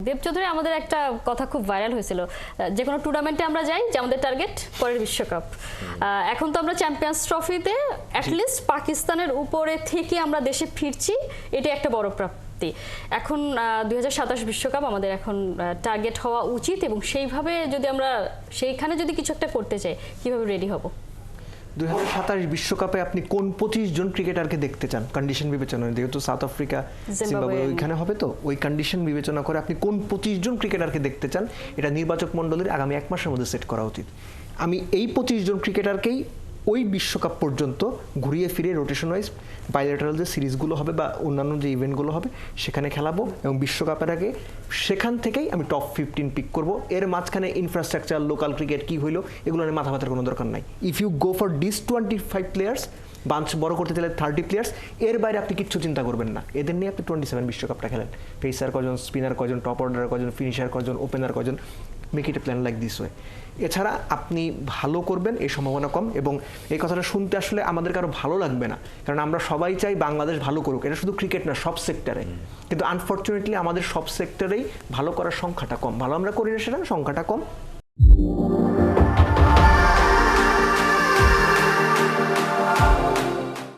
দেব চৌধুরী, আমাদের একটা কথা খুব ভাইরাল হয়েছিল, যে কোনো টুর্নামেন্টে আমরা যাই যে আমাদের টার্গেট পরের বিশ্বকাপ। এখন তো আমরা চ্যাম্পিয়ন্স ট্রফিতে অ্যাটলিস্ট পাকিস্তানের উপরে থেকে আমরা দেশে ফিরছি, এটা একটা বড় প্রাপ্তি। এখন 2027 বিশ্বকাপ আমাদের এখন টার্গেট হওয়া উচিত, এবং সেইভাবে যদি আমরা সেইখানে যদি কিছু একটা করতে চাই, কিভাবে রেডি হব? 2027 বিশ্বকাপে আপনি কোন 25 জন ক্রিকেটারকে দেখতে চান কন্ডিশন বিবেচনা, যেহেতু সাউথ আফ্রিকা জিম্বাবুয়ে ওইখানে হবে, তো ওই কন্ডিশন বিবেচনা করে আপনি কোন 25 জন ক্রিকেটারকে দেখতে চান, এটা নির্বাচক মণ্ডলীর আগামী 1 মাসের মধ্যে সেট করা উচিত। আমি এই 25 জন ক্রিকেটারকেই ওই বিশ্বকাপ পর্যন্ত ঘুরিয়ে ফিরে রোটেশন ওয়াইজ বাইলেটারাল যে সিরিজগুলো হবে বা অন্যান্য যে ইভেন্টগুলো হবে সেখানে খেলাবো, এবং বিশ্বকাপের আগে সেখান থেকেই আমি টপ 15 পিক করব। এর মাঝখানে ইনফ্রাস্ট্রাকচার, লোকাল ক্রিকেট কী হইলো, এগুলো নিয়ে মাথা ব্যথার কোনো দরকার নাই। If you go for this 25 players, bunch বড় করতে চাইলে 30 প্লেয়ার্স, এর বাইরে আপনি কিচ্ছু চিন্তা করবেন না। এদের নিয়ে আপনি 27 বিশ্বকাপটা খেলেন। পেসার কজন, স্পিনার কজন, টপ অর্ডার কজন, ফিনিশার কজন, ওপেনার কজন, make it A plan like this way. এছাড়া আপনি ভালো করবেন এই সম্ভাবনা কম, এবং এই কথাটা শুনতে আসলে আমাদের কারো ভালো লাগবে না, কারণ আমরা সবাই চাই বাংলাদেশ ভালো করুক। এটা শুধু ক্রিকেট না, সব সেক্টরে। কিন্তু আনফর্চুনেটলি আমাদের সব সেক্টরেই ভালো করার সংখ্যাটা কম। ভালো আমরা করি না, সেটা সংখ্যাটা কম।